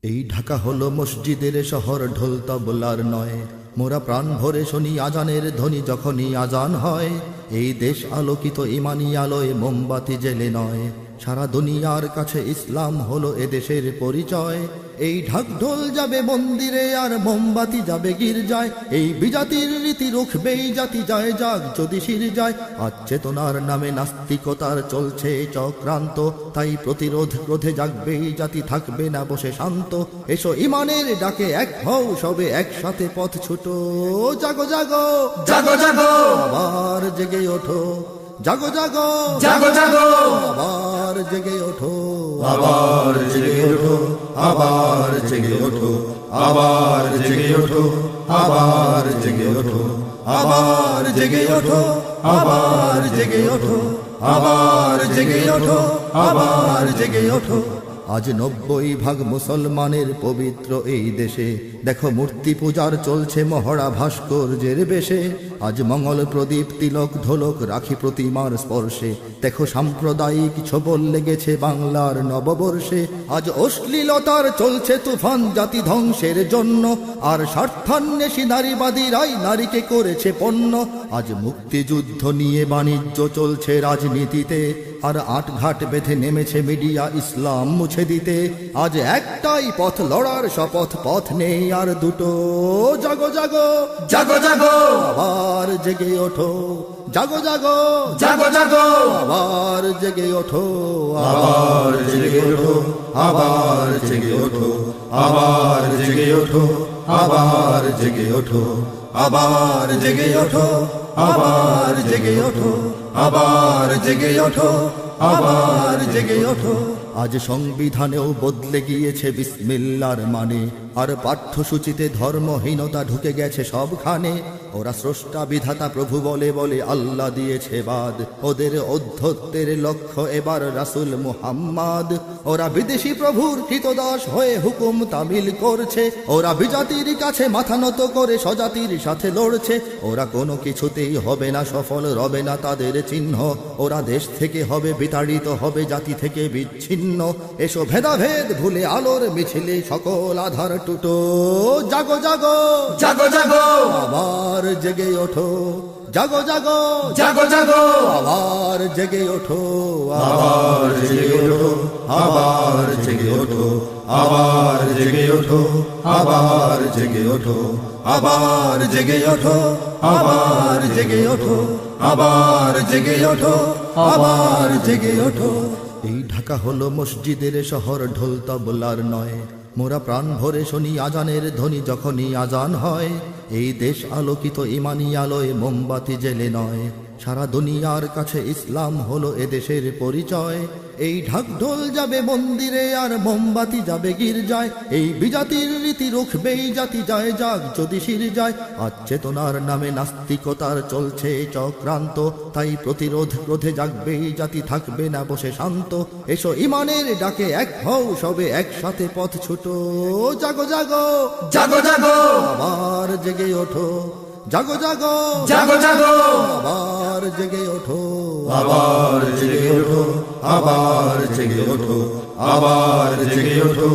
এই ঢাকা হলো মসজিদের শহর, ঢোল তবলার নয়। মোরা প্রাণ ভরে শুনি আজানের ধ্বনি যখনই আজান হয়। এই দেশ আলোকিত ইমানি আলোয় মোমবাতি জেলে নয়। সারা দুনিয়ার কাছে ইসলাম হলো এদেশের পরিচয়। এই ঢাক ঢোল যাবে মন্দিরে আর মোমবাতি যাবে গির্জায়। এই বিজাতির রীতি রুখবেই জাতি, যায় যাক যদি শির যায়। আজ চেতনার নামে নাস্তিকতার চলছে চক্রান্ত, তাই প্রতিরোধ ক্রোধে জাগবেই জাতি, থাকবে না বসে শান্ত। এসো ইমানের ডাকে এক হও সবে একসাথে, পথ ছুটো। জাগো জাগো জাগো জাগো আবার জেগে ওঠো, জাগো জাগো জাগো জাগো আবার জেগে ওঠো, আবার জেগে ওঠো, আবার জেগে ওঠো, আবার জেগে ওঠো, আবার জেগে ওঠো, আবার জেগে ওঠো, আবার জেগে ওঠো, আবার জেগে ওঠো, আবার জেগে ওঠো। আজ 90% মুসলমানের পবিত্র এই দেশে, দেখো মূর্তি পূজার চলছে মহড়া ভাস্কর্যের বেশে। আজ মঙ্গল প্রদীপ তিলক ঢোলক রাখি প্রতিমার স্পর্শে, দেখো সাম্প্রদায়িক ছোবল লেগেছে বাংলার নববর্ষে। আজ অশ্লীলতার চলছে তুফান জাতি ধ্বংসের জন্য, আর স্বার্থান্বেষী নারীবাদীরাই নারীকে করেছে পণ্য। আজ মুক্তিযুদ্ধ নিয়ে বাণিজ্য চলছে রাজনীতিতে, আর আটঘাট বেঁধে নেমেছে মিডিয়া ইসলাম মুছে দিতে। আজ একটাই পথ লড়ার শপথ, পথ নেই আর দুটো। জাগো জাগো জাগো জাগো আবার জেগে ওঠো, জাগো জাগো জাগো জাগো আবার জেগে ওঠো, আবার জেগে ওঠো, আবার জেগে ওঠো, আবার জেগে ওঠো, আবার জেগে ওঠো, আবার জেগে ওঠো, আবার জেগে ওঠো, আবার জেগে ওঠো, আবার জেগে ওঠো। আজ সংবিধানেও বদলে গিয়েছে বিসমিল্লার মানে, আর পাঠ্যসূচিতে ধর্মহীনতা ঢুকে গেছে সবখানে। ওরা স্রষ্টা বিধাতা প্রভু বলে বলে আল্লাহ দিয়েছে বাদ, ওদের অধ্যত্বের লক্ষ্য এবার রাসূল মুহাম্মদ। ওরা বিদেশি প্রভুর কৃতদাস হয়ে হুকুম তামিল করছে, ওরা বিজাতির কাছে মাথা নত করে স্বজাতির সাথে লড়ছে। ওরা কোনো কিছুতেই হবে না সফল, রবে না তাদের চিহ্ন। ওরা দেশ থেকে হবে বিতাড়িত, হবে জাতি থেকে বিচ্ছিন্ন। এসো ভেদাভেদ ভুলে আলোর মিছিলে সকল আধার টুটো। জাগো জাগো জাগো জাগো আবার জেগে ওঠো, জাগো জাগো জাগো জাগো আবার জেগে ওঠো, আবার জেগে ওঠো, আবার জেগে ওঠো, আবার জেগে ওঠো, আবার জেগে ওঠো, আবার জেগে ওঠো, আবার জেগে ওঠো, আবার জেগে ওঠো, আবার জেগে ওঠো। এই ঢাকা হলো মসজিদের শহর, ঢোল তবলার নয়। মোরা প্রাণ ভরে শুনি আজানের ধ্বনি যখনই আজান হয়। এই দেশ আলোকিত ইমানি আলোয় মোমবাতি জেলে নয়। সারা দুনিয়ার কাছে ইসলাম হলো এদেশের পরিচয়। এই ঢাক ঢোল যাবে মন্দিরে আর মোমবাতি যাবে গির্জায়। এই বিজাতির রীতি রুখবেই জাতি, যায় যাক যদি শির যায়। আজ চেতনার নামে নাস্তিকতার চলছে চক্রান্ত, তাই প্রতিরোধ ক্রোধে জাগবেই জাতি, থাকবে না বসে শান্ত। এসো ইমানের ডাকে এক হও সবে একসাথে, পথ ছুটো। জাগো জাগো জাগো জাগো আবার জেগে ওঠো, জাগো জাগো জাগো জাগো আবার জেগে ওঠো, আবার জেগে ওঠো, আবার জেগে ওঠো, আবার জেগে ওঠো,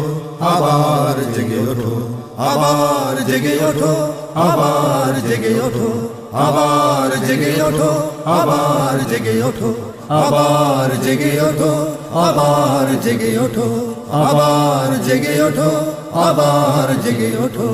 আবার জেগে ওঠো, আবার জেগে ওঠো, আবার জেগে ওঠো, আবার জেগে ওঠো, আবার জেগে ওঠো, আবার জেগে ওঠো, আবার জেগে ওঠো, আবার জেগে ওঠো, আবার জেগে ওঠো।